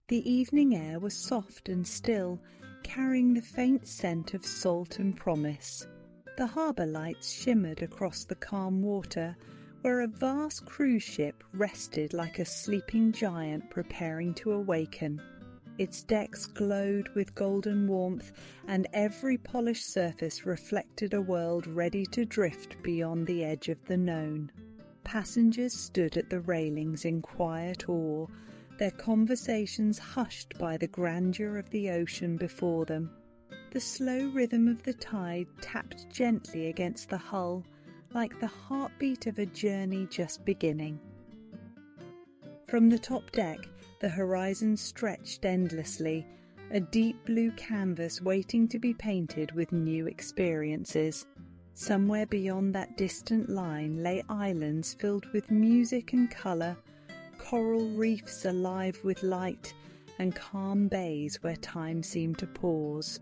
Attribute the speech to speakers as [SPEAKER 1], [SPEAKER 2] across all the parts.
[SPEAKER 1] The evening air was soft and still, carrying the faint scent of salt and promise. The harbour lights shimmered across the calm water, where a vast cruise ship rested like a sleeping giant preparing to awaken. Its decks glowed with golden warmth, and every polished surface reflected a world ready to drift beyond the edge of the known. Passengers stood at the railings in quiet awe, their conversations hushed by the grandeur of the ocean before them. The slow rhythm of the tide tapped gently against the hull, like the heartbeat of a journey just beginning. From the top deck, the horizon stretched endlessly, a deep blue canvas waiting to be painted with new experiences. Somewhere beyond that distant line lay islands filled with music and colour, coral reefs alive with light, and calm bays where time seemed to pause.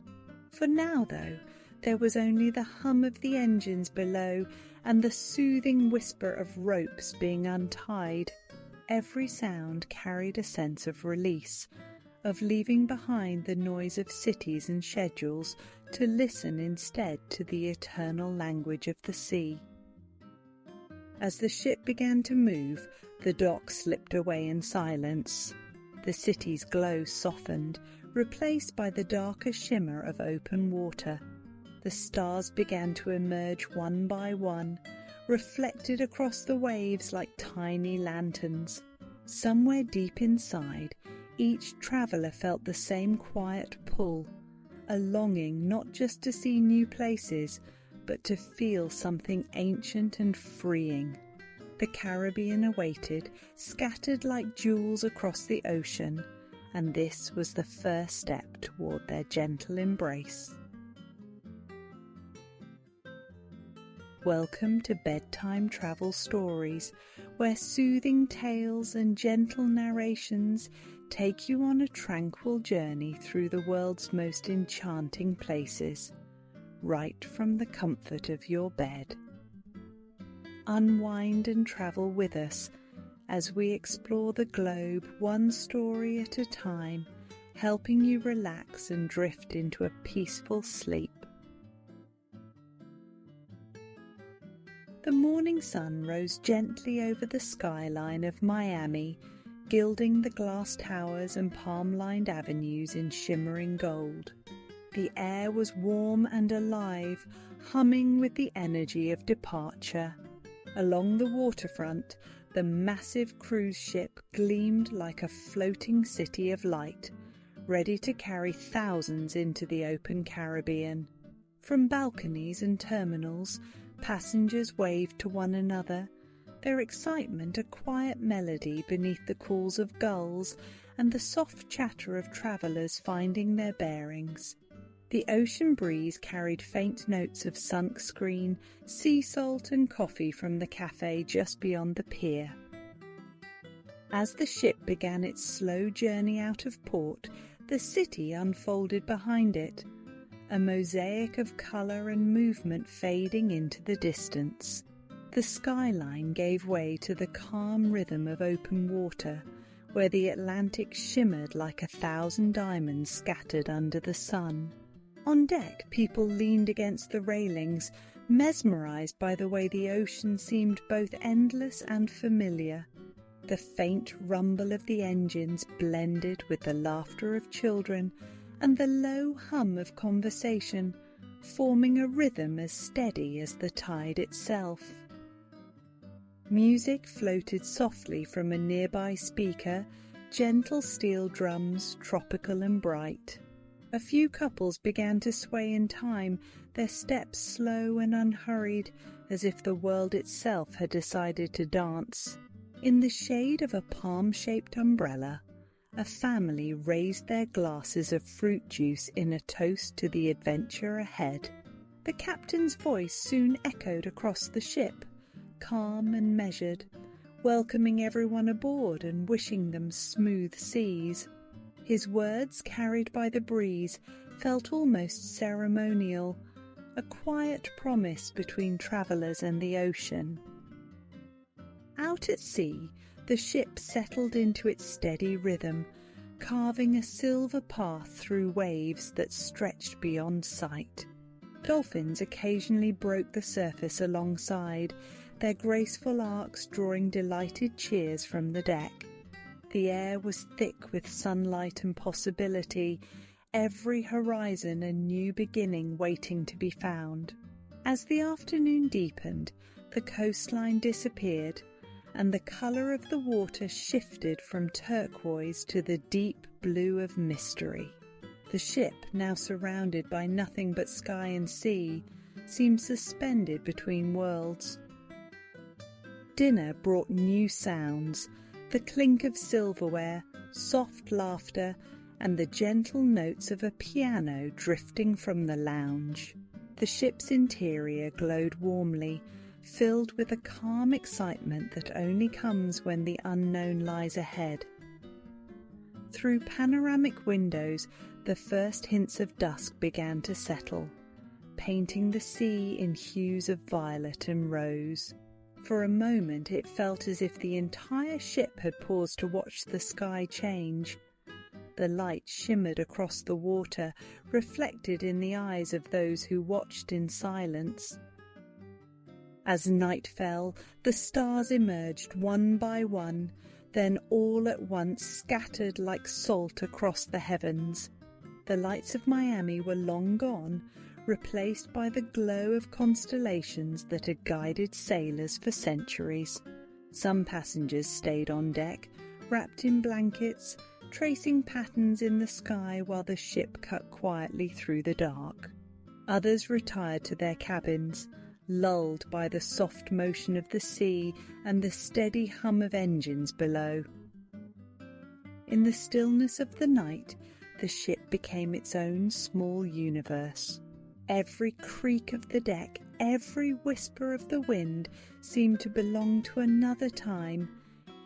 [SPEAKER 1] For now, though, there was only the hum of the engines below and the soothing whisper of ropes being untied. Every sound carried a sense of release, of leaving behind the noise of cities and schedules to listen instead to the eternal language of the sea. As the ship began to move, the dock slipped away in silence. The city's glow softened, replaced by the darker shimmer of open water. The stars began to emerge one by one, reflected across the waves like tiny lanterns. Somewhere deep inside, each traveller felt the same quiet pull, a longing not just to see new places, but to feel something ancient and freeing. The Caribbean awaited, scattered like jewels across the ocean, and this was the first step toward their gentle embrace. Welcome to Bedtime Travel Stories, where soothing tales and gentle narrations take you on a tranquil journey through the world's most enchanting places, right from the comfort of your bed. Unwind and travel with us as we explore the globe one story at a time, helping you relax and drift into a peaceful sleep. The morning sun rose gently over the skyline of Miami, gilding the glass towers and palm-lined avenues in shimmering gold. The air was warm and alive, humming with the energy of departure. Along the waterfront, the massive cruise ship gleamed like a floating city of light, ready to carry thousands into the open Caribbean. From balconies and terminals, passengers waved to one another, their excitement a quiet melody beneath the calls of gulls and the soft chatter of travellers finding their bearings. The ocean breeze carried faint notes of sunk screen, sea salt and coffee from the cafe just beyond the pier. As the ship began its slow journey out of port, the city unfolded behind it, a mosaic of colour and movement fading into the distance. The skyline gave way to the calm rhythm of open water, where the Atlantic shimmered like 1,000 diamonds scattered under the sun. On deck, people leaned against the railings, mesmerised by the way the ocean seemed both endless and familiar. The faint rumble of the engines blended with the laughter of children and the low hum of conversation, forming a rhythm as steady as the tide itself. Music floated softly from a nearby speaker, gentle steel drums, tropical and bright. A few couples began to sway in time, their steps slow and unhurried, as if the world itself had decided to dance. In the shade of a palm-shaped umbrella, a family raised their glasses of fruit juice in a toast to the adventure ahead. The captain's voice soon echoed across the ship, calm and measured, welcoming everyone aboard and wishing them smooth seas. His words, carried by the breeze, felt almost ceremonial, a quiet promise between travellers and the ocean. Out at sea, the ship settled into its steady rhythm, carving a silver path through waves that stretched beyond sight. Dolphins occasionally broke the surface alongside, their graceful arcs drawing delighted cheers from the deck. The air was thick with sunlight and possibility, every horizon a new beginning waiting to be found. As the afternoon deepened, the coastline disappeared, and the colour of the water shifted from turquoise to the deep blue of mystery. The ship, now surrounded by nothing but sky and sea, seemed suspended between worlds. Dinner brought new sounds, the clink of silverware, soft laughter, and the gentle notes of a piano drifting from the lounge. The ship's interior glowed warmly, filled with a calm excitement that only comes when the unknown lies ahead. Through panoramic windows, the first hints of dusk began to settle, painting the sea in hues of violet and rose. For a moment it felt as if the entire ship had paused to watch the sky change. The light shimmered across the water, reflected in the eyes of those who watched in silence. As night fell, the stars emerged one by one, then all at once scattered like salt across the heavens. The lights of Miami were long gone, replaced by the glow of constellations that had guided sailors for centuries. Some passengers stayed on deck, wrapped in blankets, tracing patterns in the sky while the ship cut quietly through the dark. Others retired to their cabins, lulled by the soft motion of the sea and the steady hum of engines below. In the stillness of the night, the ship became its own small universe. Every creak of the deck, every whisper of the wind seemed to belong to another time,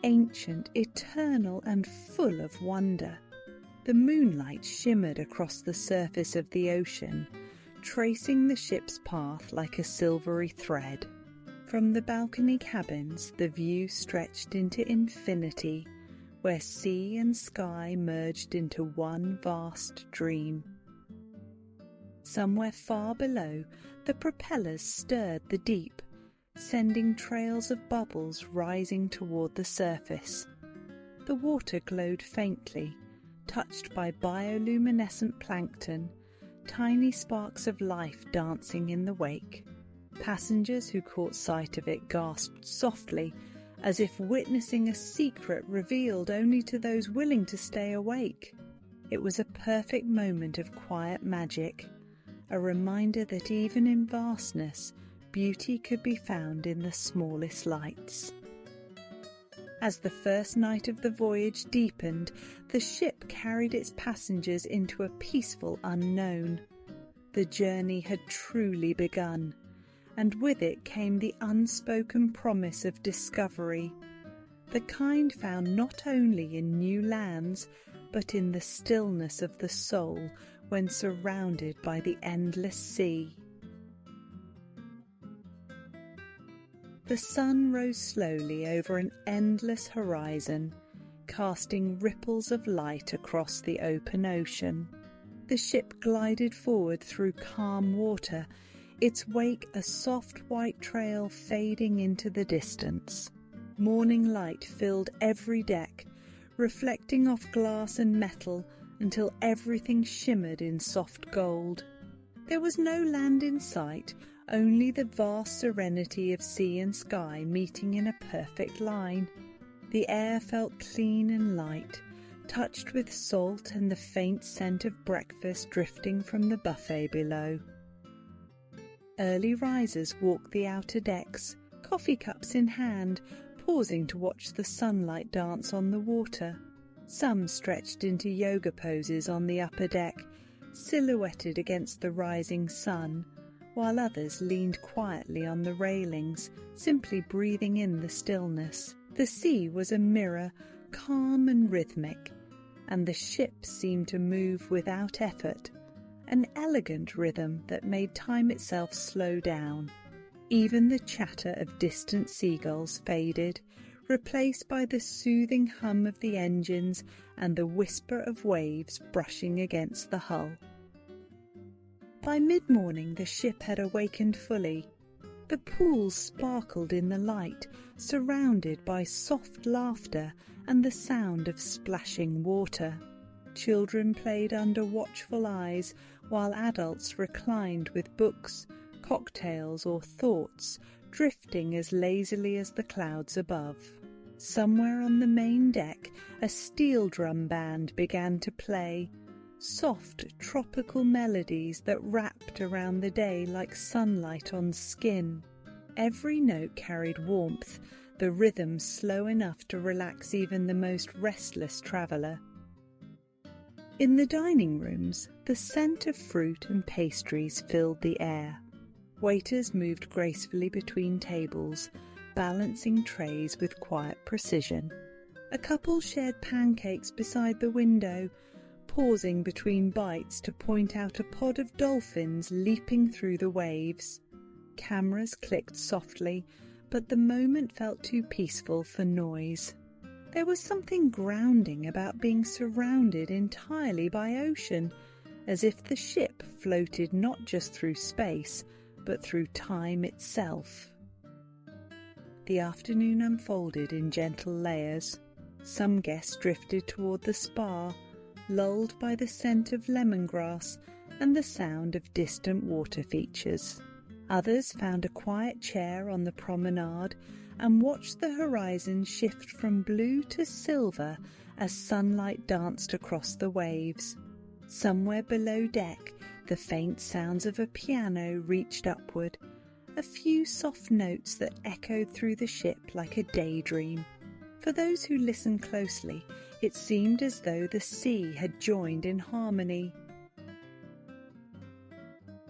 [SPEAKER 1] ancient, eternal, and full of wonder. The moonlight shimmered across the surface of the ocean, tracing the ship's path like a silvery thread. From the balcony cabins, the view stretched into infinity, where sea and sky merged into one vast dream. Somewhere far below, the propellers stirred the deep, sending trails of bubbles rising toward the surface. The water glowed faintly, touched by bioluminescent plankton, tiny sparks of life dancing in the wake. Passengers who caught sight of it gasped softly, as if witnessing a secret revealed only to those willing to stay awake. It was a perfect moment of quiet magic, a reminder that even in vastness, beauty could be found in the smallest lights. As the first night of the voyage deepened, the ship carried its passengers into a peaceful unknown. The journey had truly begun, and with it came the unspoken promise of discovery, the kind found not only in new lands, but in the stillness of the soul when surrounded by the endless sea. The sun rose slowly over an endless horizon, casting ripples of light across the open ocean. The ship glided forward through calm water, its wake a soft white trail fading into the distance. Morning light filled every deck, reflecting off glass and metal until everything shimmered in soft gold. There was no land in sight, only the vast serenity of sea and sky meeting in a perfect line. The air felt clean and light, touched with salt and the faint scent of breakfast drifting from the buffet below. Early risers walked the outer decks, coffee cups in hand, pausing to watch the sunlight dance on the water. Some stretched into yoga poses on the upper deck, silhouetted against the rising sun, while others leaned quietly on the railings, simply breathing in the stillness. The sea was a mirror, calm and rhythmic, and the ship seemed to move without effort, an elegant rhythm that made time itself slow down. Even the chatter of distant seagulls faded, replaced by the soothing hum of the engines and the whisper of waves brushing against the hull. By mid-morning the ship had awakened fully. The pools sparkled in the light, surrounded by soft laughter and the sound of splashing water. Children played under watchful eyes, while adults reclined with books, cocktails or thoughts, drifting as lazily as the clouds above. Somewhere on the main deck, a steel drum band began to play, soft tropical melodies that wrapped around the day like sunlight on skin. Every note carried warmth, the rhythm slow enough to relax even the most restless traveller. In the dining rooms, the scent of fruit and pastries filled the air. Waiters moved gracefully between tables, balancing trays with quiet precision. A couple shared pancakes beside the window, pausing between bites to point out a pod of dolphins leaping through the waves. Cameras clicked softly, but the moment felt too peaceful for noise. There was something grounding about being surrounded entirely by ocean, as if the ship floated not just through space, but through time itself. The afternoon unfolded in gentle layers. Some guests drifted toward the spa, lulled by the scent of lemongrass and the sound of distant water features. Others found a quiet chair on the promenade and watched the horizon shift from blue to silver as sunlight danced across the waves. Somewhere below deck, the faint sounds of a piano reached upward, a few soft notes that echoed through the ship like a daydream. For those who listened closely, it seemed as though the sea had joined in harmony.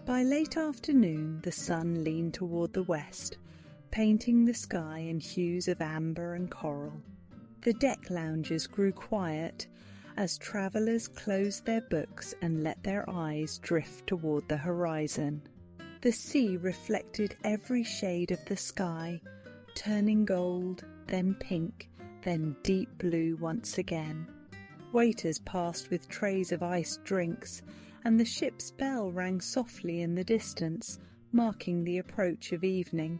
[SPEAKER 1] By late afternoon, the sun leaned toward the west, painting the sky in hues of amber and coral. The deck lounges grew quiet as travellers closed their books and let their eyes drift toward the horizon. The sea reflected every shade of the sky, turning gold, then pink, then deep blue once again. Waiters passed with trays of iced drinks, and the ship's bell rang softly in the distance, marking the approach of evening.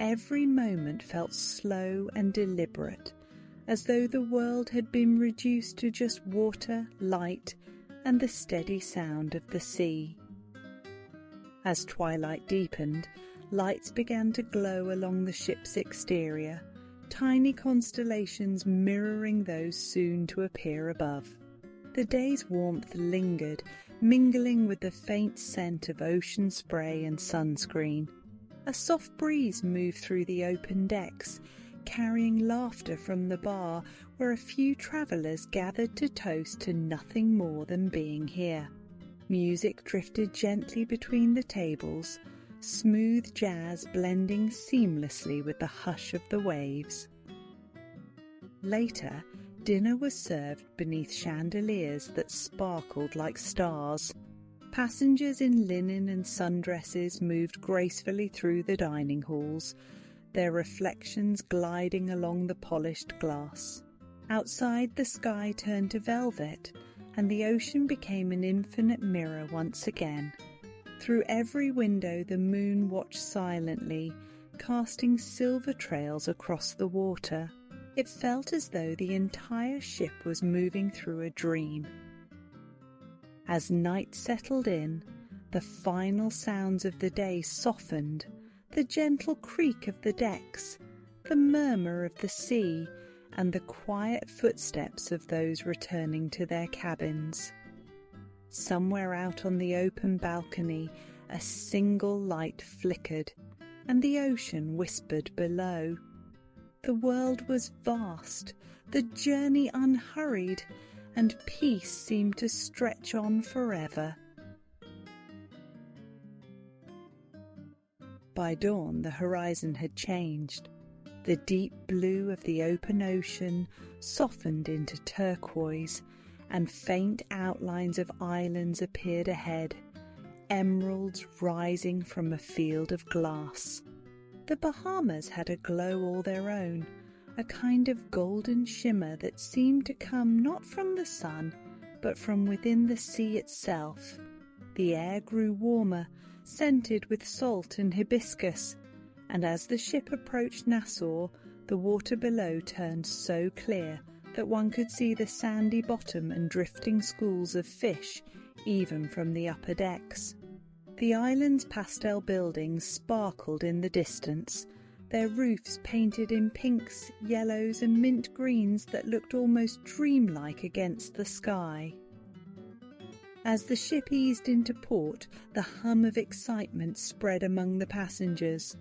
[SPEAKER 1] Every moment felt slow and deliberate, as though the world had been reduced to just water, light, and the steady sound of the sea. As twilight deepened, lights began to glow along the ship's exterior, tiny constellations mirroring those soon to appear above. The day's warmth lingered, mingling with the faint scent of ocean spray and sunscreen. A soft breeze moved through the open decks, carrying laughter from the bar where a few travellers gathered to toast to nothing more than being here. Music drifted gently between the tables, smooth jazz blending seamlessly with the hush of the waves. Later, dinner was served beneath chandeliers that sparkled like stars. Passengers in linen and sundresses moved gracefully through the dining halls, their reflections gliding along the polished glass. Outside, the sky turned to velvet, and the ocean became an infinite mirror once again. Through every window the moon watched silently, casting silver trails across the water. It felt as though the entire ship was moving through a dream. As night settled in, the final sounds of the day softened, the gentle creak of the decks, the murmur of the sea, and the quiet footsteps of those returning to their cabins. Somewhere out on the open balcony, a single light flickered, and the ocean whispered below. The world was vast, the journey unhurried, and peace seemed to stretch on forever. By dawn, the horizon had changed. The deep blue of the open ocean softened into turquoise, and faint outlines of islands appeared ahead, emeralds rising from a field of glass. The Bahamas had a glow all their own, a kind of golden shimmer that seemed to come not from the sun, but from within the sea itself. The air grew warmer, scented with salt and hibiscus, and as the ship approached Nassau, the water below turned so clear that one could see the sandy bottom and drifting schools of fish, even from the upper decks. The island's pastel buildings sparkled in the distance, their roofs painted in pinks, yellows and mint greens that looked almost dreamlike against the sky. As the ship eased into port, the hum of excitement spread among the passengers.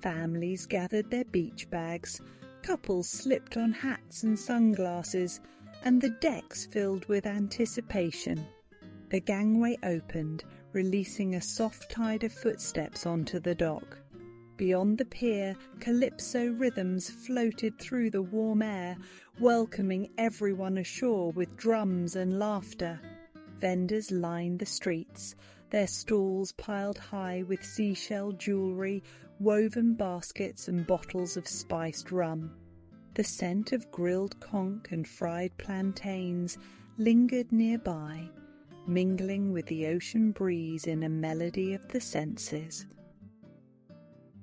[SPEAKER 1] Families gathered their beach bags, couples slipped on hats and sunglasses, and the decks filled with anticipation. The gangway opened, releasing a soft tide of footsteps onto the dock. Beyond the pier, calypso rhythms floated through the warm air, welcoming everyone ashore with drums and laughter. Vendors lined the streets, their stalls piled high with seashell jewellery, woven baskets and bottles of spiced rum. The scent of grilled conch and fried plantains lingered nearby, mingling with the ocean breeze in a melody of the senses.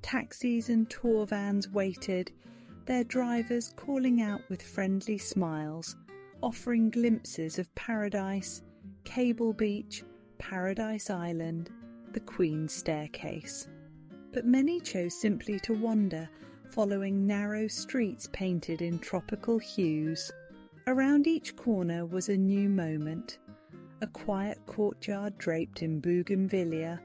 [SPEAKER 1] Taxis and tour vans waited, their drivers calling out with friendly smiles, offering glimpses of paradise, Cable Beach, Paradise Island, the Queen's Staircase. But many chose simply to wander, following narrow streets painted in tropical hues. Around each corner was a new moment. A quiet courtyard draped in bougainvillea,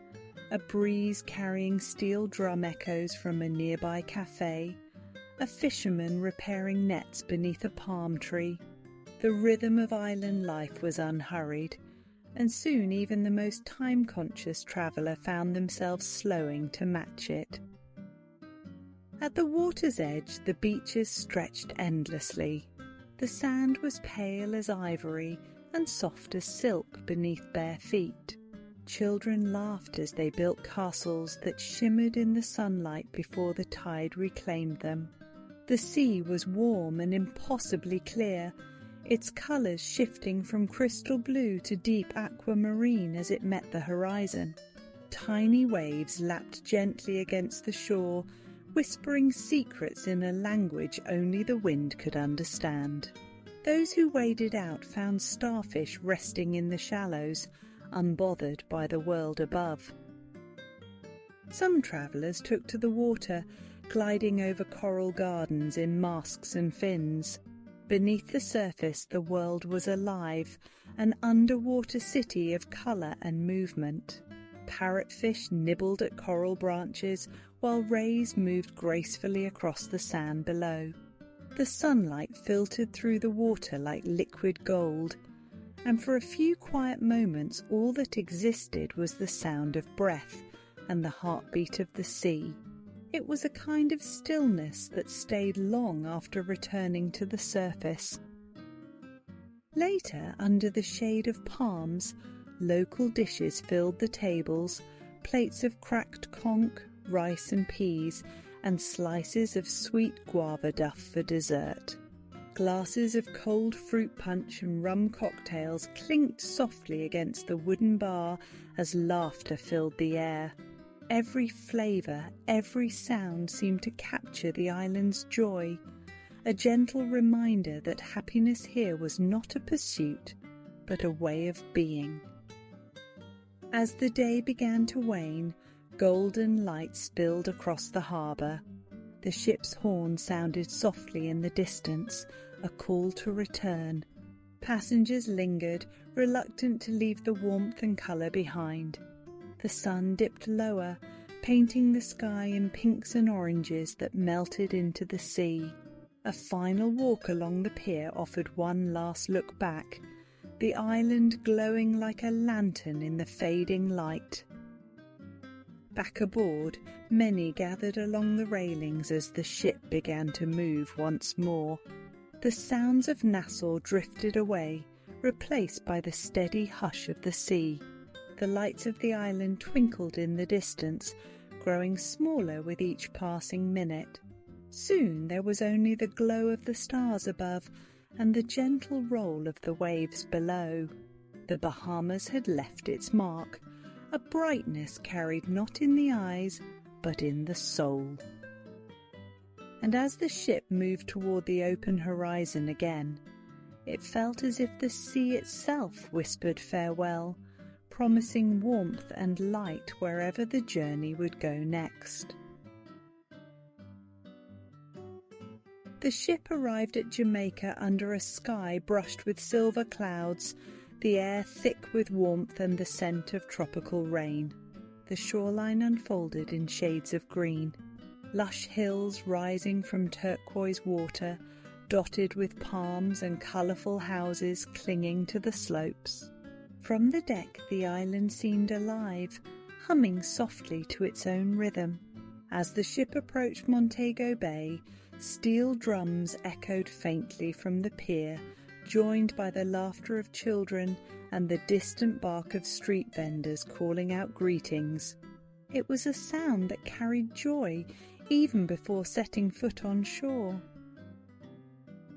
[SPEAKER 1] a breeze carrying steel drum echoes from a nearby cafe, a fisherman repairing nets beneath a palm tree. The rhythm of island life was unhurried, and soon even the most time-conscious traveller found themselves slowing to match it. At the water's edge, the beaches stretched endlessly. The sand was pale as ivory and soft as silk beneath bare feet. Children laughed as they built castles that shimmered in the sunlight before the tide reclaimed them. The sea was warm and impossibly clear, its colours shifting from crystal blue to deep aquamarine as it met the horizon. Tiny waves lapped gently against the shore, whispering secrets in a language only the wind could understand. Those who waded out found starfish resting in the shallows, unbothered by the world above. Some travellers took to the water, gliding over coral gardens in masks and fins. Beneath the surface the world was alive, an underwater city of colour and movement. Parrotfish nibbled at coral branches, while rays moved gracefully across the sand below. The sunlight filtered through the water like liquid gold, and for a few quiet moments all that existed was the sound of breath and the heartbeat of the sea. It was a kind of stillness that stayed long after returning to the surface. Later, under the shade of palms, local dishes filled the tables, plates of cracked conch, rice and peas, and slices of sweet guava duff for dessert. Glasses of cold fruit punch and rum cocktails clinked softly against the wooden bar as laughter filled the air. Every flavour, every sound seemed to capture the island's joy, a gentle reminder that happiness here was not a pursuit, but a way of being. As the day began to wane, golden light spilled across the harbour. The ship's horn sounded softly in the distance, a call to return. Passengers lingered, reluctant to leave the warmth and colour behind. The sun dipped lower, painting the sky in pinks and oranges that melted into the sea. A final walk along the pier offered one last look back, the island glowing like a lantern in the fading light. Back aboard, many gathered along the railings as the ship began to move once more. The sounds of Nassau drifted away, replaced by the steady hush of the sea. The lights of the island twinkled in the distance, growing smaller with each passing minute. Soon there was only the glow of the stars above and the gentle roll of the waves below. The Bahamas had left its mark, a brightness carried not in the eyes, but in the soul. And as the ship moved toward the open horizon again, it felt as if the sea itself whispered farewell, promising warmth and light wherever the journey would go next. The ship arrived at Jamaica under a sky brushed with silver clouds, the air thick with warmth and the scent of tropical rain. The shoreline unfolded in shades of green, lush hills rising from turquoise water, dotted with palms and colourful houses clinging to the slopes. From the deck the island seemed alive, humming softly to its own rhythm. As the ship approached Montego Bay, steel drums echoed faintly from the pier, joined by the laughter of children and the distant bark of street vendors calling out greetings. It was a sound that carried joy even before setting foot on shore.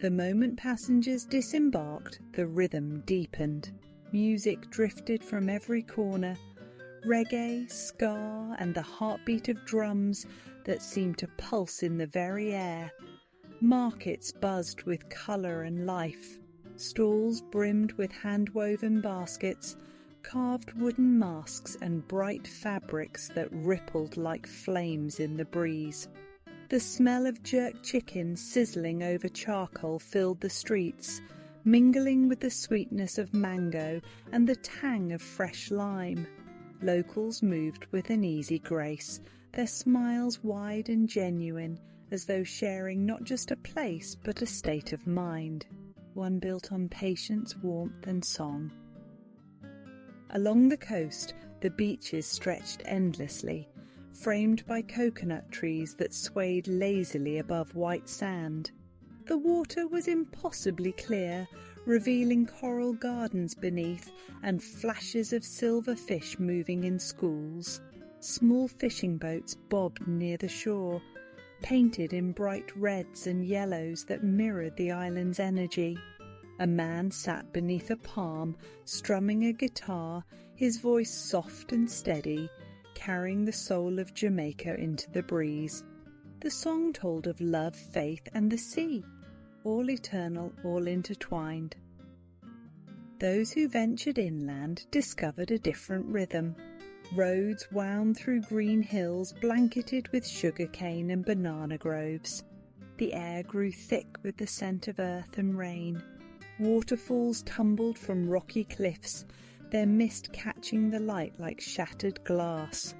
[SPEAKER 1] The moment passengers disembarked, the rhythm deepened. Music drifted from every corner, reggae, ska, and the heartbeat of drums that seemed to pulse in the very air. Markets buzzed with colour and life. Stalls brimmed with hand-woven baskets, carved wooden masks and bright fabrics that rippled like flames in the breeze. The smell of jerked chicken sizzling over charcoal filled the streets, mingling with the sweetness of mango and the tang of fresh lime. Locals moved with an easy grace, their smiles wide and genuine, as though sharing not just a place but a state of mind, one built on patience, warmth and song. Along the coast, the beaches stretched endlessly, framed by coconut trees that swayed lazily above white sand. The water was impossibly clear, revealing coral gardens beneath and flashes of silver fish moving in schools. Small fishing boats bobbed near the shore, painted in bright reds and yellows that mirrored the island's energy. A man sat beneath a palm, strumming a guitar, his voice soft and steady, carrying the soul of Jamaica into the breeze. The song told of love, faith, and the sea, all eternal, all intertwined. Those who ventured inland discovered a different rhythm. Roads wound through green hills blanketed with sugarcane and banana groves. The air grew thick with the scent of earth and rain. Waterfalls tumbled from rocky cliffs, their mist catching the light like shattered glass.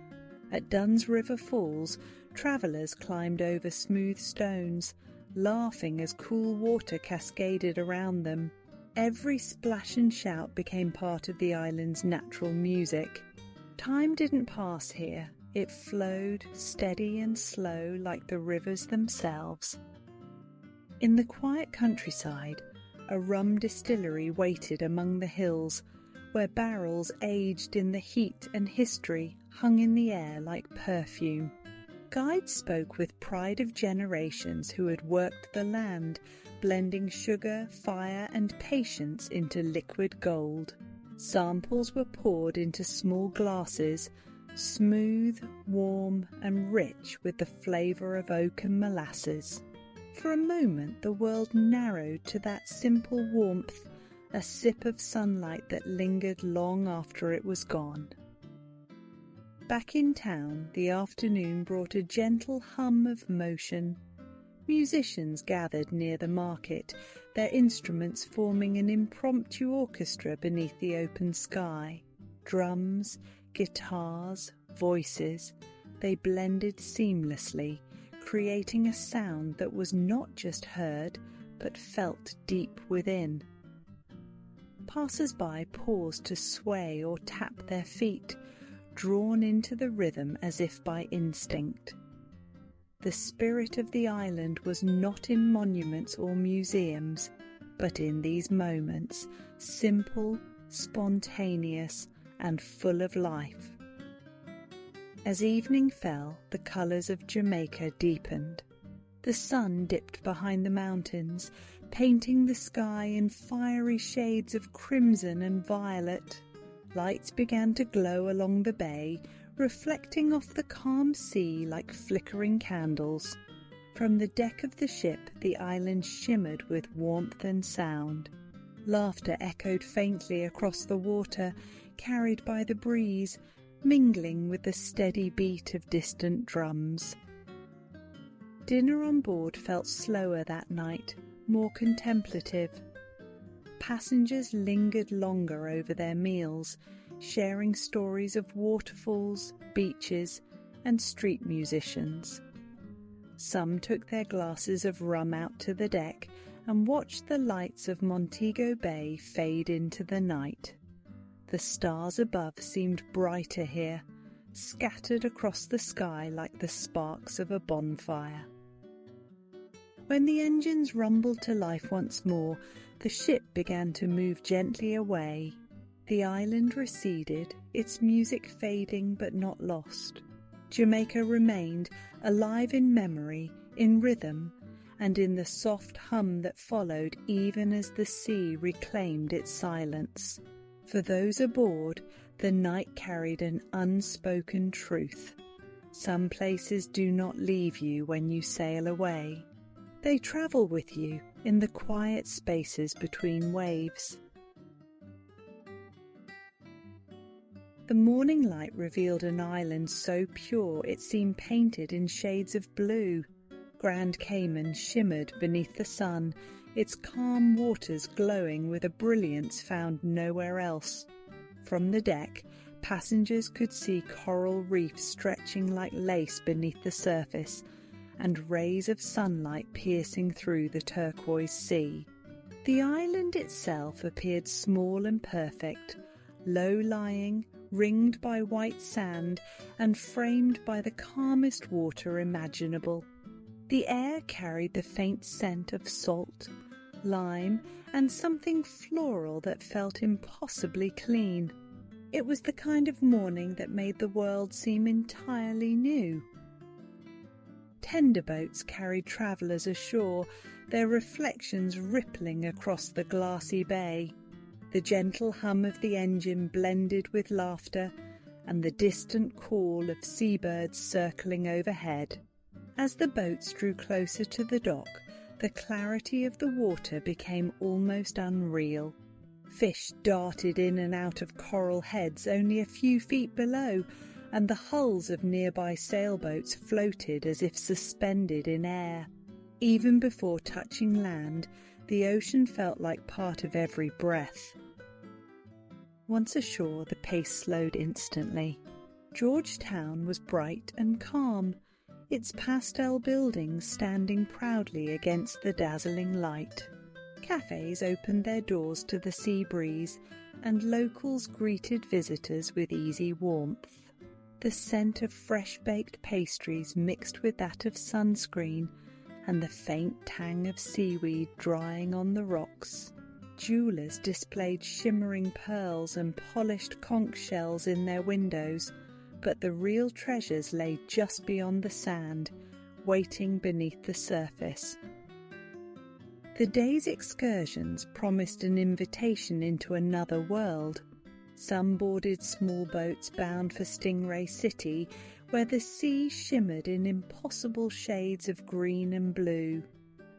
[SPEAKER 1] At Dunn's River Falls, travellers climbed over smooth stones, laughing as cool water cascaded around them. Every splash and shout became part of the island's natural music. Time didn't pass here. It flowed, steady and slow like the rivers themselves. In the quiet countryside, a rum distillery waited among the hills, where barrels aged in the heat and history hung in the air like perfume. Guides spoke with pride of generations who had worked the land, blending sugar, fire and patience into liquid gold. Samples were poured into small glasses, smooth, warm and rich with the flavour of oak and molasses. For a moment the world narrowed to that simple warmth, a sip of sunlight that lingered long after it was gone. Back in town, the afternoon brought a gentle hum of motion. Musicians gathered near the market, their instruments forming an impromptu orchestra beneath the open sky. Drums, guitars, voices, they blended seamlessly, creating a sound that was not just heard, but felt deep within. Passers-by paused to sway or tap their feet, drawn into the rhythm as if by instinct. The spirit of the island was not in monuments or museums, but in these moments, simple, spontaneous, and full of life. As evening fell, the colours of Jamaica deepened. The sun dipped behind the mountains, painting the sky in fiery shades of crimson and violet. Lights began to glow along the bay, reflecting off the calm sea like flickering candles. From the deck of the ship, the island shimmered with warmth and sound. Laughter echoed faintly across the water, carried by the breeze, mingling with the steady beat of distant drums. Dinner on board felt slower that night, more contemplative. Passengers lingered longer over their meals, sharing stories of waterfalls, beaches, and street musicians. Some took their glasses of rum out to the deck and watched the lights of Montego Bay fade into the night. The stars above seemed brighter here, scattered across the sky like the sparks of a bonfire. When the engines rumbled to life once more, the ship began to move gently away. The island receded, its music fading but not lost. Jamaica remained, alive in memory, in rhythm, and in the soft hum that followed even as the sea reclaimed its silence. For those aboard, the night carried an unspoken truth. Some places do not leave you when you sail away. They travel with you in the quiet spaces between waves. The morning light revealed an island so pure it seemed painted in shades of blue. Grand Cayman shimmered beneath the sun, its calm waters glowing with a brilliance found nowhere else. From the deck, passengers could see coral reefs stretching like lace beneath the surface, and rays of sunlight piercing through the turquoise sea. The island itself appeared small and perfect, low-lying, ringed by white sand, and framed by the calmest water imaginable. The air carried the faint scent of salt, lime, and something floral that felt impossibly clean. It was the kind of morning that made the world seem entirely new. Tender boats carried travellers ashore, their reflections rippling across the glassy bay. The gentle hum of the engine blended with laughter and the distant call of seabirds circling overhead. As the boats drew closer to the dock, the clarity of the water became almost unreal. Fish darted in and out of coral heads only a few feet below, and the hulls of nearby sailboats floated as if suspended in air. Even before touching land, the ocean felt like part of every breath. Once ashore, the pace slowed instantly. Georgetown was bright and calm, its pastel buildings standing proudly against the dazzling light. Cafes opened their doors to the sea breeze, and locals greeted visitors with easy warmth. The scent of fresh-baked pastries mixed with that of sunscreen, and the faint tang of seaweed drying on the rocks. Jewellers displayed shimmering pearls and polished conch shells in their windows, but the real treasures lay just beyond the sand, waiting beneath the surface. The day's excursions promised an invitation into another world. Some boarded small boats bound for Stingray City, where the sea shimmered in impossible shades of green and blue.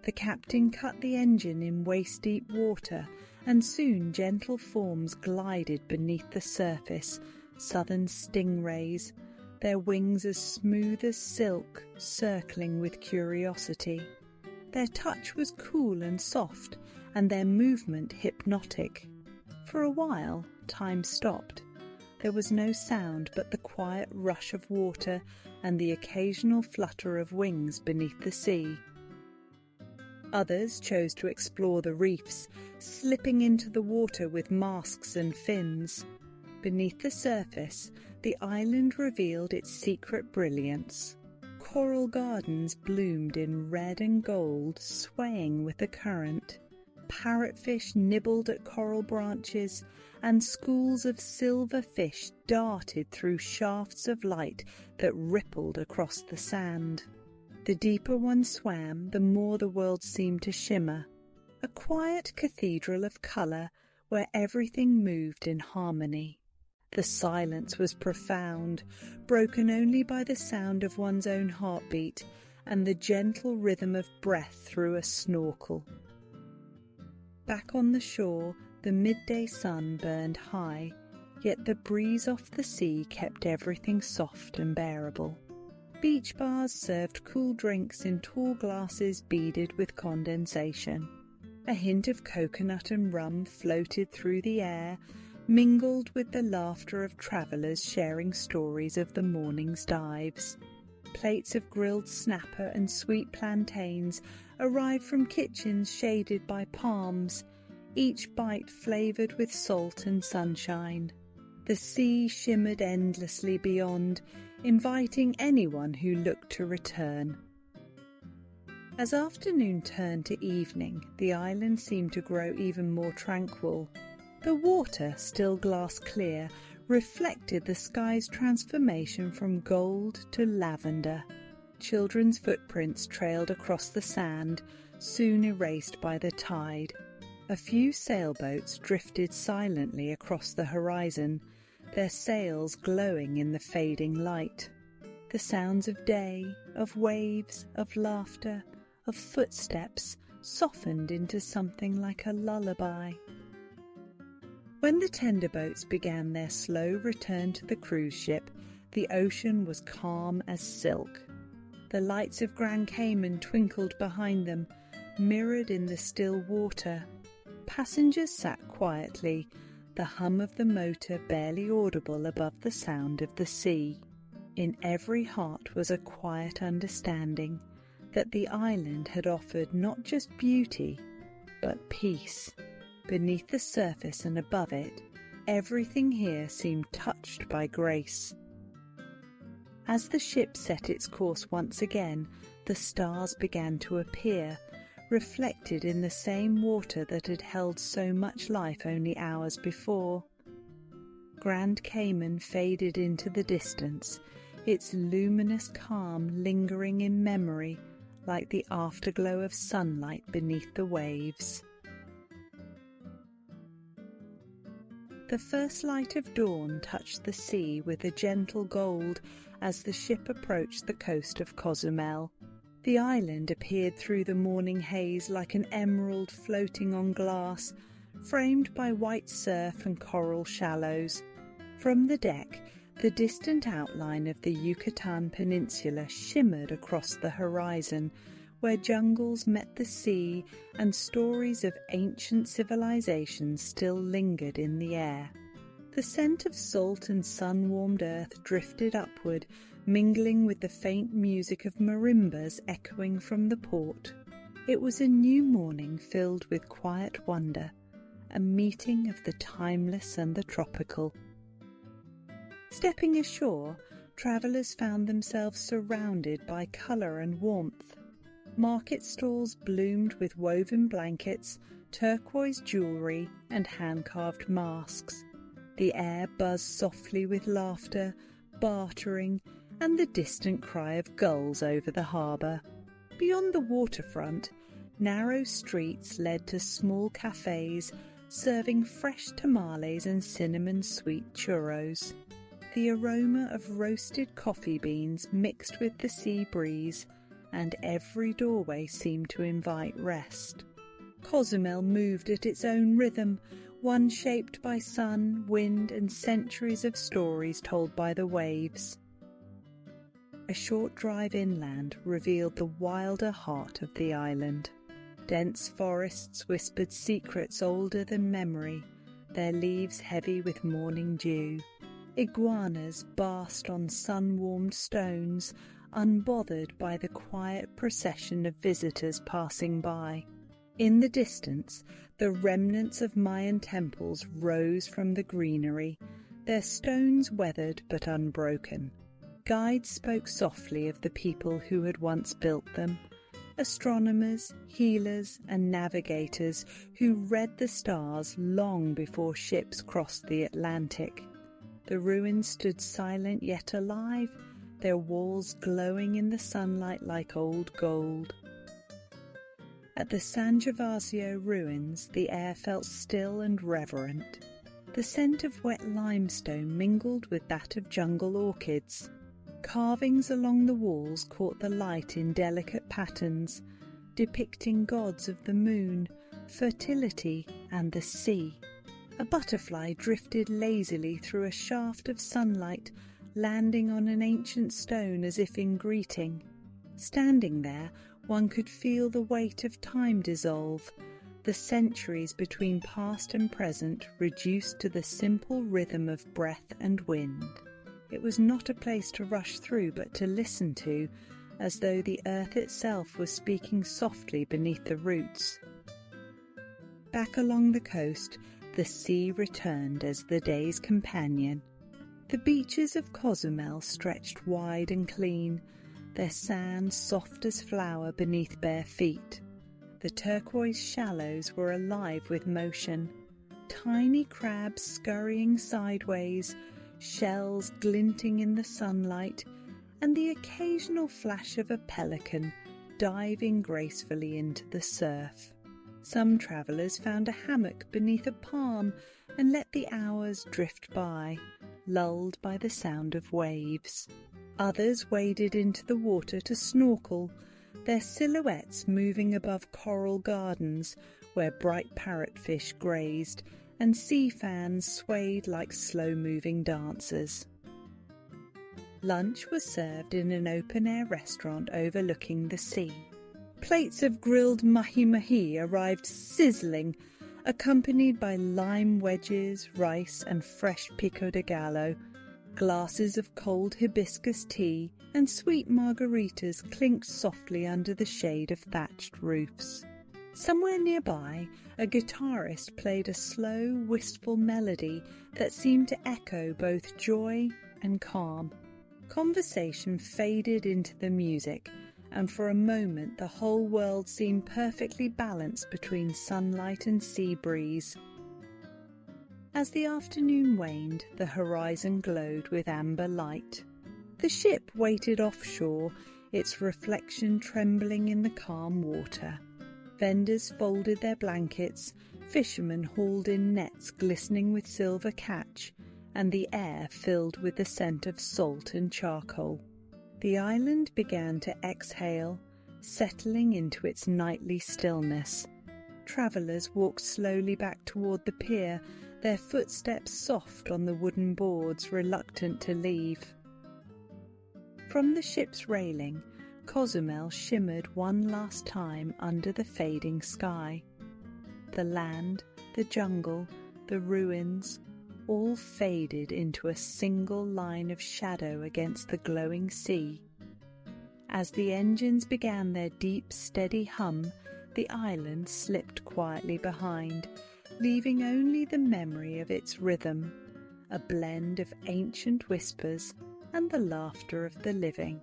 [SPEAKER 1] The captain cut the engine in waist-deep water, and soon gentle forms glided beneath the surface, southern stingrays, their wings as smooth as silk, circling with curiosity. Their touch was cool and soft, and their movement hypnotic. For a while, time stopped. There was no sound but the quiet rush of water and the occasional flutter of wings beneath the sea. Others chose to explore the reefs, slipping into the water with masks and fins. Beneath the surface, the island revealed its secret brilliance. Coral gardens bloomed in red and gold, swaying with the current. Parrotfish nibbled at coral branches, and schools of silver fish darted through shafts of light that rippled across the sand. The deeper one swam, the more the world seemed to shimmer, a quiet cathedral of colour where everything moved in harmony. The silence was profound, broken only by the sound of one's own heartbeat and the gentle rhythm of breath through a snorkel. Back on the shore, the midday sun burned high, yet the breeze off the sea kept everything soft and bearable. Beach bars served cool drinks in tall glasses beaded with condensation. A hint of coconut and rum floated through the air, mingled with the laughter of travellers sharing stories of the morning's dives. Plates of grilled snapper and sweet plantains arrived from kitchens shaded by palms, each bite flavoured with salt and sunshine. The sea shimmered endlessly beyond, inviting anyone who looked to return. As afternoon turned to evening, the island seemed to grow even more tranquil. The water, still glass clear, reflected the sky's transformation from gold to lavender. Children's footprints trailed across the sand, soon erased by the tide. A few sailboats drifted silently across the horizon, their sails glowing in the fading light. The sounds of day, of waves, of laughter, of footsteps softened into something like a lullaby. When the tender boats began their slow return to the cruise ship, the ocean was calm as silk. The lights of Grand Cayman twinkled behind them, mirrored in the still water. Passengers sat quietly, the hum of the motor barely audible above the sound of the sea. In every heart was a quiet understanding that the island had offered not just beauty, but peace. Beneath the surface and above it, everything here seemed touched by grace. As the ship set its course once again, the stars began to appear, reflected in the same water that had held so much life only hours before. Grand Cayman faded into the distance, its luminous calm lingering in memory like the afterglow of sunlight beneath the waves. The first light of dawn touched the sea with a gentle gold as the ship approached the coast of Cozumel. The island appeared through the morning haze like an emerald floating on glass, framed by white surf and coral shallows. From the deck, the distant outline of the Yucatan Peninsula shimmered across the horizon, where jungles met the sea and stories of ancient civilizations still lingered in the air. The scent of salt and sun-warmed earth drifted upward, mingling with the faint music of marimbas echoing from the port. It was a new morning filled with quiet wonder, a meeting of the timeless and the tropical. Stepping ashore, travellers found themselves surrounded by colour and warmth. Market stalls bloomed with woven blankets, turquoise jewellery and hand-carved masks. The air buzzed softly with laughter, bartering, and the distant cry of gulls over the harbour. Beyond the waterfront, narrow streets led to small cafes serving fresh tamales and cinnamon-sweet churros. The aroma of roasted coffee beans mixed with the sea breeze, and every doorway seemed to invite rest. Cozumel moved at its own rhythm, one shaped by sun, wind, and centuries of stories told by the waves. A short drive inland revealed the wilder heart of the island. Dense forests whispered secrets older than memory, their leaves heavy with morning dew. Iguanas basked on sun-warmed stones, unbothered by the quiet procession of visitors passing by. In the distance, the remnants of Mayan temples rose from the greenery, their stones weathered but unbroken. Guides spoke softly of the people who had once built them, astronomers, healers, and navigators who read the stars long before ships crossed the Atlantic. The ruins stood silent yet alive, their walls glowing in the sunlight like old gold. At the San Gervasio ruins, the air felt still and reverent. The scent of wet limestone mingled with that of jungle orchids. Carvings along the walls caught the light in delicate patterns, depicting gods of the moon, fertility, and the sea. A butterfly drifted lazily through a shaft of sunlight, landing on an ancient stone as if in greeting. Standing there, one could feel the weight of time dissolve, the centuries between past and present reduced to the simple rhythm of breath and wind. It was not a place to rush through, but to listen to, as though the earth itself was speaking softly beneath the roots. Back along the coast, the sea returned as the day's companion. The beaches of Cozumel stretched wide and clean, their sand soft as flour beneath bare feet. The turquoise shallows were alive with motion, tiny crabs scurrying sideways, shells glinting in the sunlight, and the occasional flash of a pelican diving gracefully into the surf. Some travellers found a hammock beneath a palm and let the hours drift by, lulled by the sound of waves. Others waded into the water to snorkel, their silhouettes moving above coral gardens where bright parrotfish grazed and sea fans swayed like slow-moving dancers. Lunch was served in an open-air restaurant overlooking the sea. Plates of grilled mahi-mahi arrived sizzling, accompanied by lime wedges, rice and fresh pico de gallo. Glasses of cold hibiscus tea and sweet margaritas clinked softly under the shade of thatched roofs. Somewhere nearby, a guitarist played a slow, wistful melody that seemed to echo both joy and calm. Conversation faded into the music, and for a moment the whole world seemed perfectly balanced between sunlight and sea breeze. As the afternoon waned, the horizon glowed with amber light. The ship waited offshore, its reflection trembling in the calm water. Vendors folded their blankets, fishermen hauled in nets glistening with silver catch, and the air filled with the scent of salt and charcoal. The island began to exhale, settling into its nightly stillness. Travellers walked slowly back toward the pier, their footsteps soft on the wooden boards, reluctant to leave. From the ship's railing, Cozumel shimmered one last time under the fading sky. The land, the jungle, the ruins, all faded into a single line of shadow against the glowing sea. As the engines began their deep, steady hum, the island slipped quietly behind, leaving only the memory of its rhythm, a blend of ancient whispers and the laughter of the living.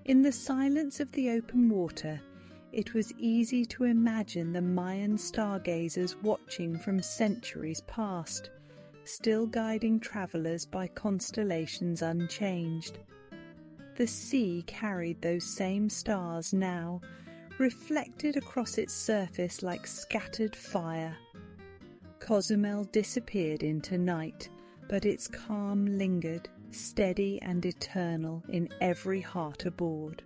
[SPEAKER 1] In the silence of the open water, it was easy to imagine the Mayan stargazers watching from centuries past, still guiding travellers by constellations unchanged. The sea carried those same stars now, reflected across its surface like scattered fire. Cozumel disappeared into night, but its calm lingered, steady and eternal in every heart aboard.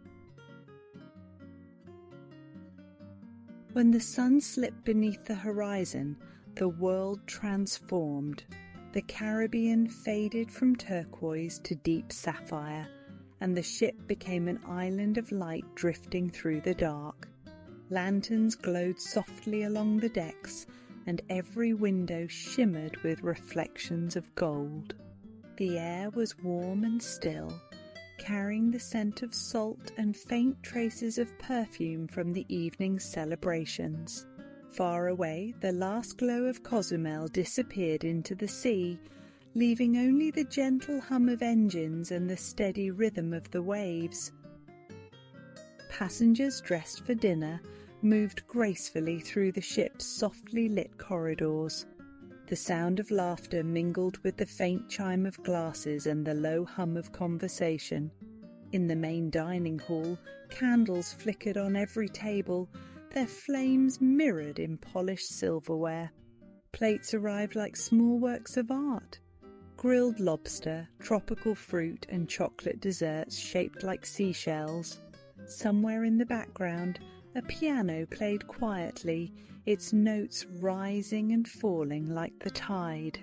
[SPEAKER 1] When the sun slipped beneath the horizon, the world transformed. The Caribbean faded from turquoise to deep sapphire, and the ship became an island of light drifting through the dark. Lanterns glowed softly along the decks, and every window shimmered with reflections of gold. The air was warm and still, carrying the scent of salt and faint traces of perfume from the evening's celebrations. Far away, the last glow of Cozumel disappeared into the sea, leaving only the gentle hum of engines and the steady rhythm of the waves. Passengers dressed for dinner moved gracefully through the ship's softly lit corridors. The sound of laughter mingled with the faint chime of glasses and the low hum of conversation. In the main dining hall, candles flickered on every table, their flames mirrored in polished silverware. Plates arrived like small works of art. Grilled lobster, tropical fruit and chocolate desserts shaped like seashells. Somewhere in the background, a piano played quietly, its notes rising and falling like the tide.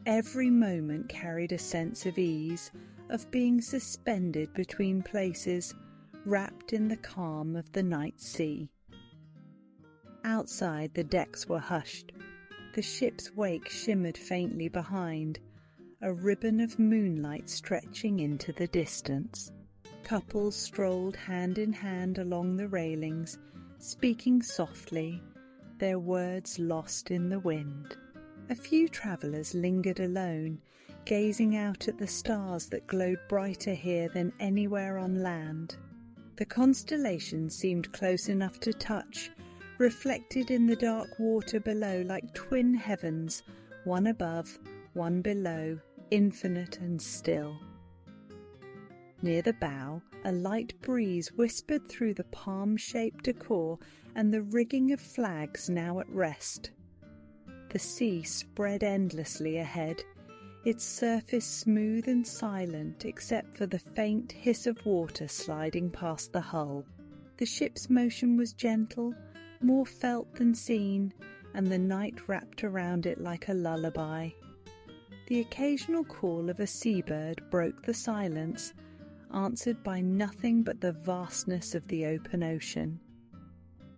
[SPEAKER 1] Every moment carried a sense of ease, of being suspended between places, wrapped in the calm of the night sea. Outside, the decks were hushed. The ship's wake shimmered faintly behind, a ribbon of moonlight stretching into the distance. Couples strolled hand in hand along the railings, speaking softly, their words lost in the wind. A few travellers lingered alone, gazing out at the stars that glowed brighter here than anywhere on land. The constellations seemed close enough to touch, reflected in the dark water below like twin heavens, one above, one below, infinite and still. Near the bow, a light breeze whispered through the palm-shaped decor and the rigging of flags now at rest. The sea spread endlessly ahead, its surface smooth and silent except for the faint hiss of water sliding past the hull. The ship's motion was gentle, more felt than seen, and the night wrapped around it like a lullaby. The occasional call of a seabird broke the silence, answered by nothing but the vastness of the open ocean.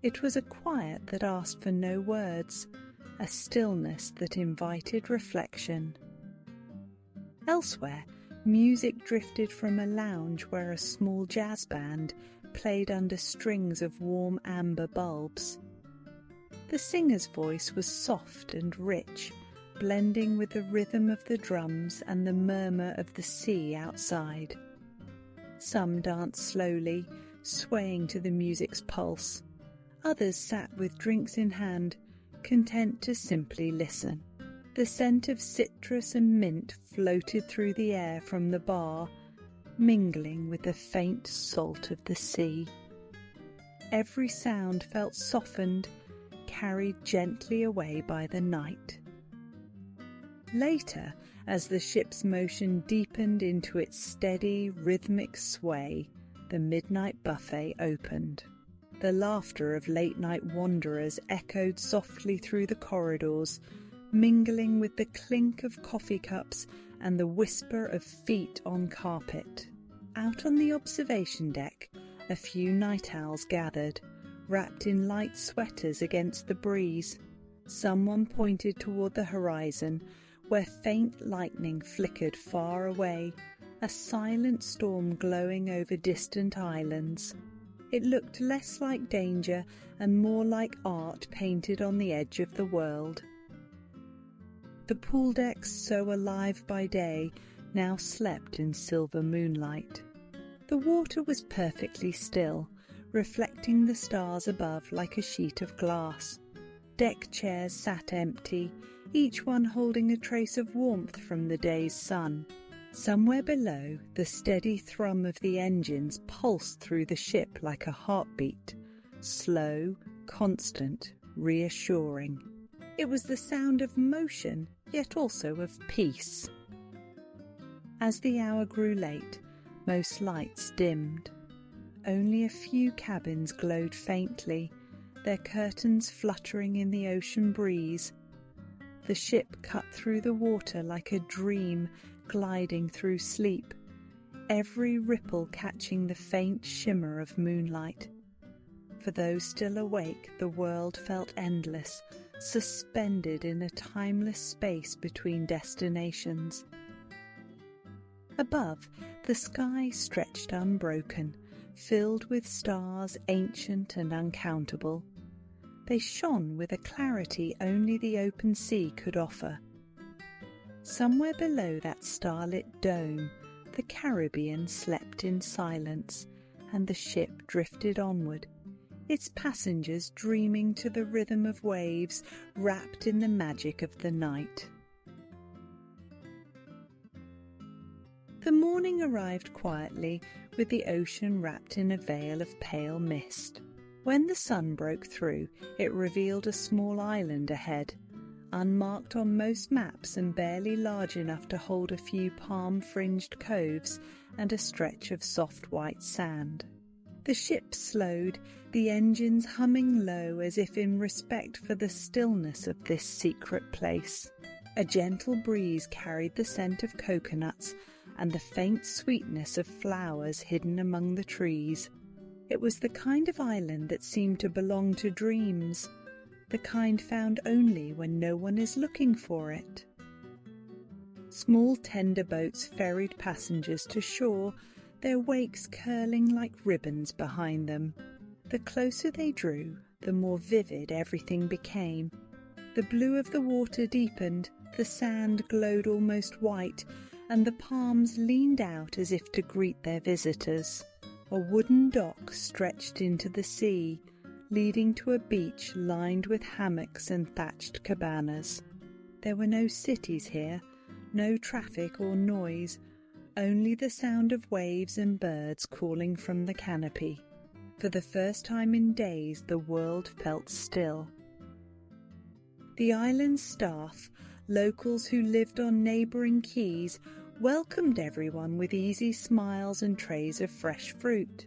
[SPEAKER 1] It was a quiet that asked for no words, a stillness that invited reflection. Elsewhere, music drifted from a lounge where a small jazz band played under strings of warm amber bulbs. The singer's voice was soft and rich, blending with the rhythm of the drums and the murmur of the sea outside. Some danced slowly, swaying to the music's pulse. Others sat with drinks in hand, content to simply listen. The scent of citrus and mint floated through the air from the bar, mingling with the faint salt of the sea. Every sound felt softened, carried gently away by the night. Later, as the ship's motion deepened into its steady, rhythmic sway, the midnight buffet opened. The laughter of late-night wanderers echoed softly through the corridors, mingling with the clink of coffee cups and the whisper of feet on carpet. Out on the observation deck, a few night owls gathered, wrapped in light sweaters against the breeze. Someone pointed toward the horizon, where faint lightning flickered far away, a silent storm glowing over distant islands. It looked less like danger and more like art painted on the edge of the world. The pool decks, so alive by day, now slept in silver moonlight. The water was perfectly still, reflecting the stars above like a sheet of glass. Deck chairs sat empty, each one holding a trace of warmth from the day's sun. Somewhere below, the steady thrum of the engines pulsed through the ship like a heartbeat, slow, constant, reassuring. It was the sound of motion, yet also of peace. As the hour grew late, most lights dimmed. Only a few cabins glowed faintly, their curtains fluttering in the ocean breeze. The ship cut through the water like a dream gliding through sleep, every ripple catching the faint shimmer of moonlight. For those still awake, the world felt endless, suspended in a timeless space between destinations. Above, the sky stretched unbroken, filled with stars ancient and uncountable. They shone with a clarity only the open sea could offer. Somewhere below that starlit dome, the Caribbean slept in silence, and the ship drifted onward, its passengers dreaming to the rhythm of waves, wrapped in the magic of the night. The morning arrived quietly, with the ocean wrapped in a veil of pale mist. When the sun broke through, it revealed a small island ahead, unmarked on most maps and barely large enough to hold a few palm-fringed coves and a stretch of soft white sand. The ship slowed, the engines humming low as if in respect for the stillness of this secret place. A gentle breeze carried the scent of coconuts and the faint sweetness of flowers hidden among the trees. It was the kind of island that seemed to belong to dreams, the kind found only when no one is looking for it. Small tender boats ferried passengers to shore, their wakes curling like ribbons behind them. The closer they drew, the more vivid everything became. The blue of the water deepened, the sand glowed almost white, and the palms leaned out as if to greet their visitors. A wooden dock stretched into the sea, leading to a beach lined with hammocks and thatched cabanas. There were no cities here, no traffic or noise, only the sound of waves and birds calling from the canopy. For the first time in days, the world felt still. The island's staff, locals who lived on neighbouring quays, welcomed everyone with easy smiles and trays of fresh fruit.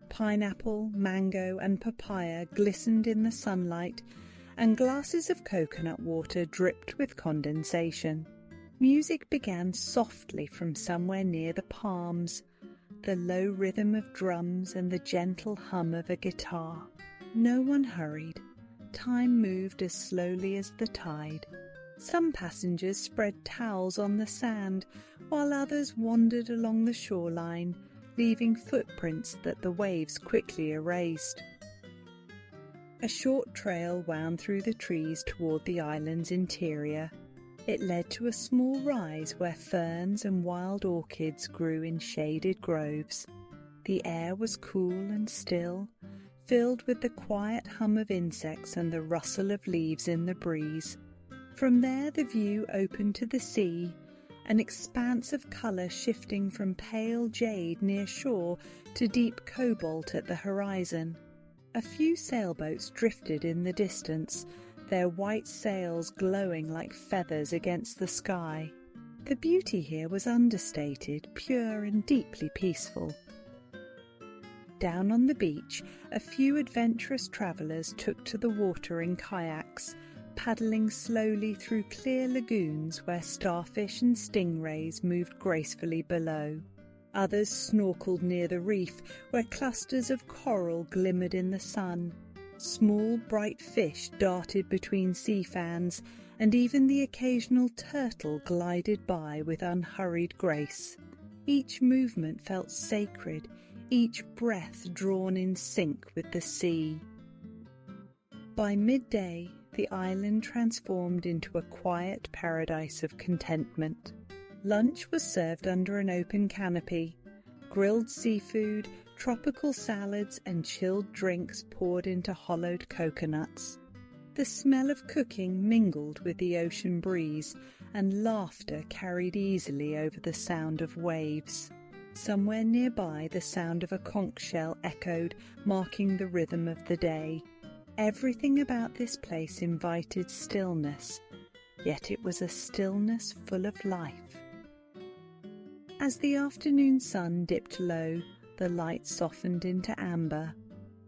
[SPEAKER 1] Pineapple, mango and papaya glistened in the sunlight, and glasses of coconut water dripped with condensation. Music began softly from somewhere near the palms, the low rhythm of drums and the gentle hum of a guitar. No one hurried. Time moved as slowly as the tide. Some passengers spread towels on the sand, while others wandered along the shoreline, leaving footprints that the waves quickly erased. A short trail wound through the trees toward the island's interior. It led to a small rise where ferns and wild orchids grew in shaded groves. The air was cool and still, filled with the quiet hum of insects and the rustle of leaves in the breeze. From there the view opened to the sea, an expanse of colour shifting from pale jade near shore to deep cobalt at the horizon. A few sailboats drifted in the distance, their white sails glowing like feathers against the sky. The beauty here was understated, pure and deeply peaceful. Down on the beach, a few adventurous travellers took to the water in kayaks, paddling slowly through clear lagoons where starfish and stingrays moved gracefully below. Others snorkeled near the reef, where clusters of coral glimmered in the sun. Small, bright fish darted between sea fans, and even the occasional turtle glided by with unhurried grace. Each movement felt sacred, each breath drawn in sync with the sea. By midday, the island transformed into a quiet paradise of contentment. Lunch was served under an open canopy. Grilled seafood, tropical salads and chilled drinks poured into hollowed coconuts. The smell of cooking mingled with the ocean breeze, and laughter carried easily over the sound of waves. Somewhere nearby the sound of a conch shell echoed, marking the rhythm of the day. Everything about this place invited stillness, yet it was a stillness full of life. As the afternoon sun dipped low, the light softened into amber.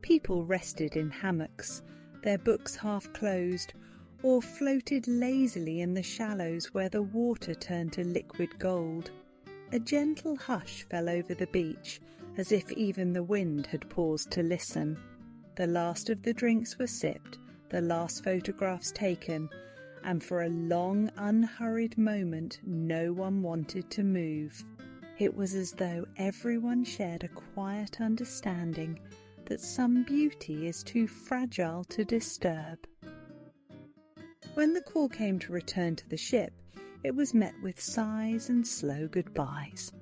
[SPEAKER 1] People rested in hammocks, their books half closed, or floated lazily in the shallows where the water turned to liquid gold. A gentle hush fell over the beach, as if even the wind had paused to listen. The last of the drinks were sipped, the last photographs taken, and for a long, unhurried moment no one wanted to move. It was as though everyone shared a quiet understanding that some beauty is too fragile to disturb. When the call came to return to the ship, it was met with sighs and slow goodbyes.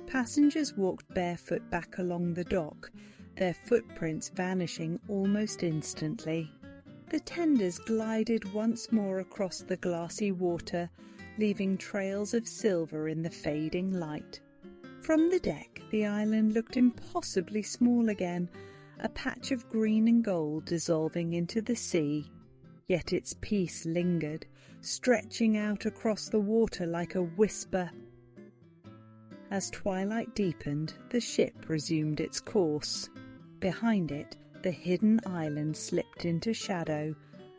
[SPEAKER 1] Passengers walked barefoot back along the dock, their footprints vanishing almost instantly. The tenders glided once more across the glassy water, leaving trails of silver in the fading light. From the deck, the island looked impossibly small again, a patch of green and gold dissolving into the sea. Yet its peace lingered, stretching out across the water like a whisper. As twilight deepened, the ship resumed its course. Behind it, the hidden island slipped into shadow,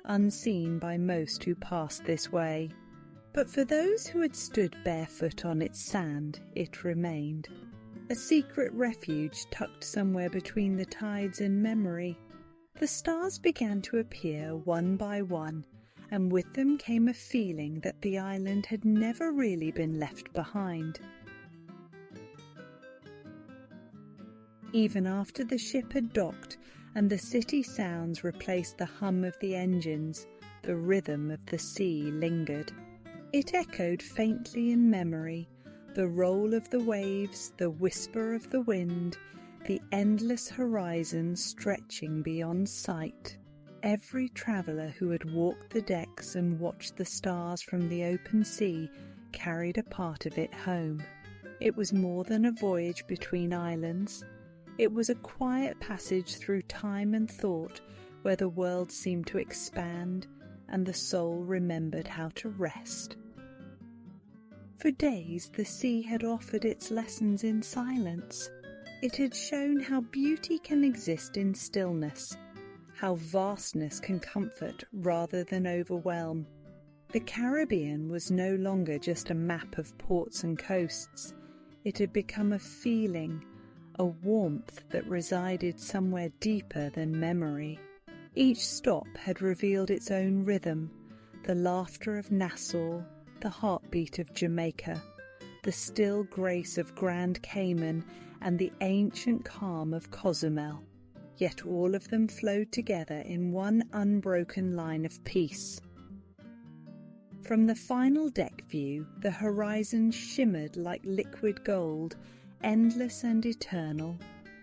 [SPEAKER 1] unseen by most who passed this way. But for those who had stood barefoot on its sand, it remained. A secret refuge tucked somewhere between the tides and memory. The stars began to appear one by one, and with them came a feeling that the island had never really been left behind. Even after the ship had docked and the city sounds replaced the hum of the engines, the rhythm of the sea lingered. It echoed faintly in memory, the roll of the waves, the whisper of the wind, the endless horizon stretching beyond sight. Every traveller who had walked the decks and watched the stars from the open sea carried a part of it home. It was more than a voyage between islands. It was a quiet passage through time and thought, where the world seemed to expand and the soul remembered how to rest. For days the sea had offered its lessons in silence. It had shown how beauty can exist in stillness, how vastness can comfort rather than overwhelm. The Caribbean was no longer just a map of ports and coasts. It had become a feeling, a warmth that resided somewhere deeper than memory. Each stop had revealed its own rhythm, the laughter of Nassau, the heartbeat of Jamaica, the still grace of Grand Cayman, and the ancient calm of Cozumel. Yet all of them flowed together in one unbroken line of peace. From the final deck view, the horizon shimmered like liquid gold, endless and eternal.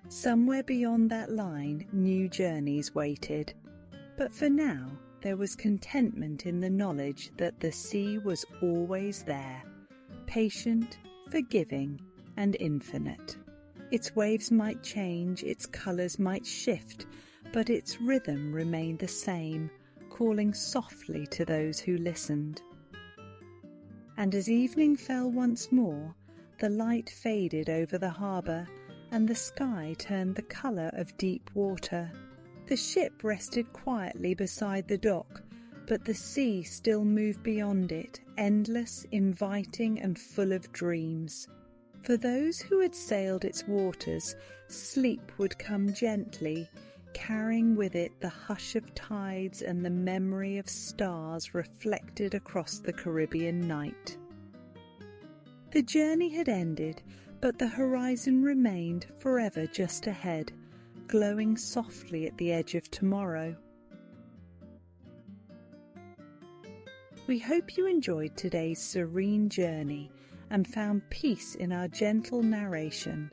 [SPEAKER 1] Somewhere beyond that line, new journeys waited. But for now, there was contentment in the knowledge that the sea was always there, patient, forgiving, and infinite. Its waves might change, its colours might shift, but its rhythm remained the same, calling softly to those who listened. And as evening fell once more, the light faded over the harbour, and the sky turned the colour of deep water. The ship rested quietly beside the dock, but the sea still moved beyond it, endless, inviting, and full of dreams. For those who had sailed its waters, sleep would come gently, carrying with it the hush of tides and the memory of stars reflected across the Caribbean night. The journey had ended, but the horizon remained forever just ahead, glowing softly at the edge of tomorrow. We hope you enjoyed today's serene journey and found peace in our gentle narration.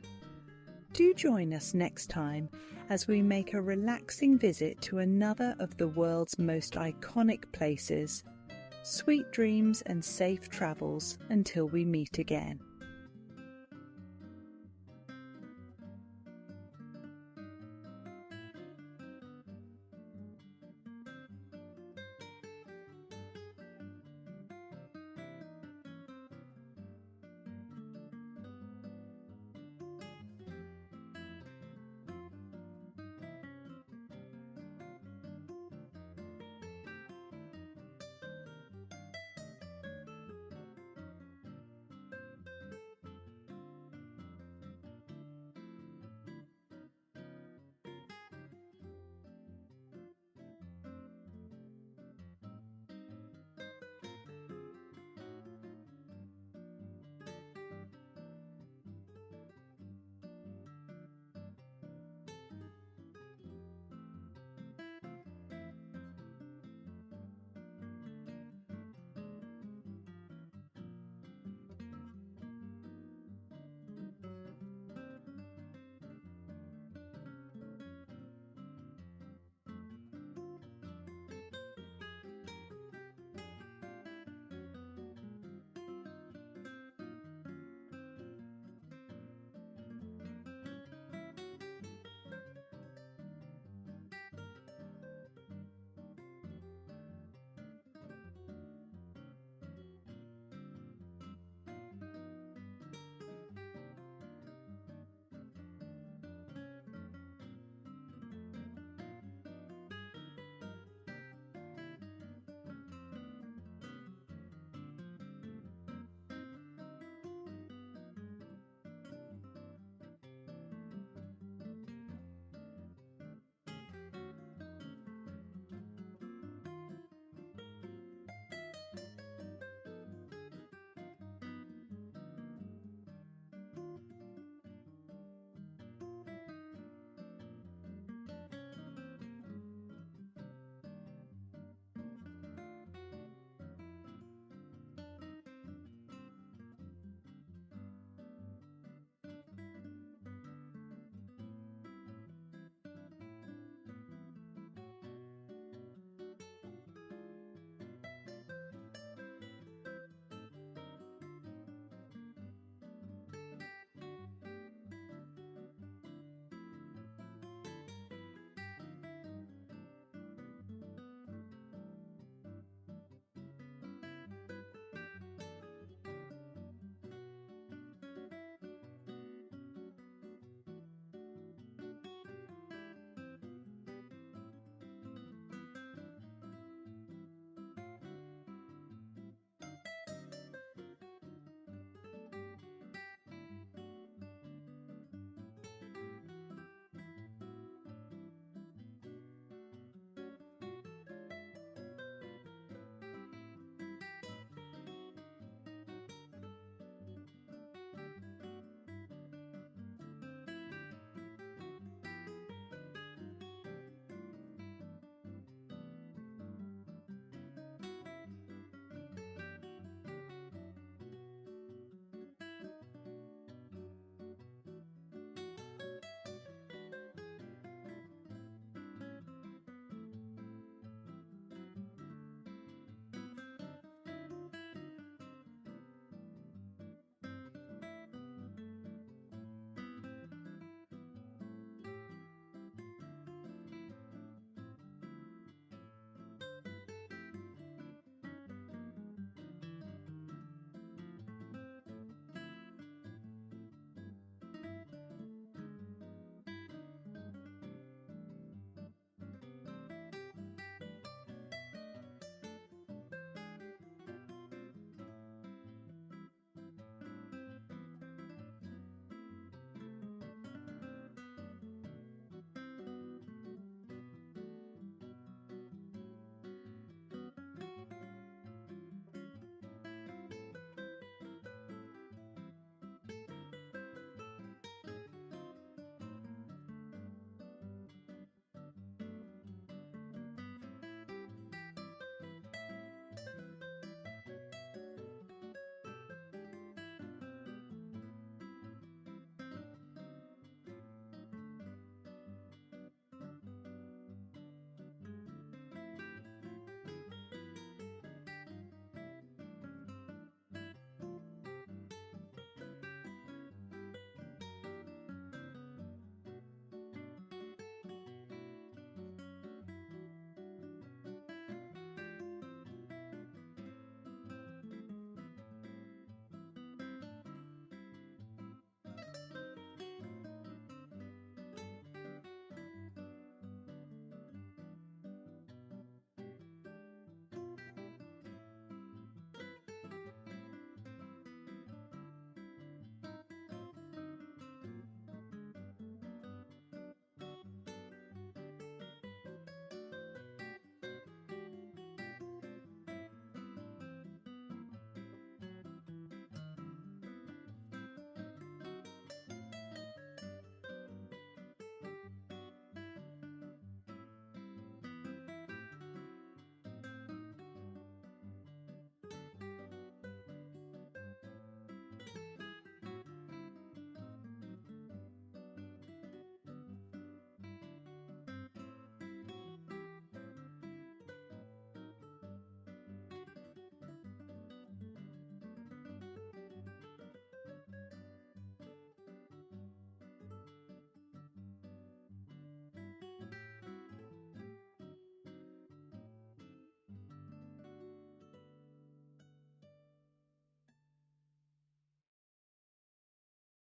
[SPEAKER 1] Do join us next time as we make a relaxing visit to another of the world's most iconic places. Sweet dreams and safe travels until we meet again.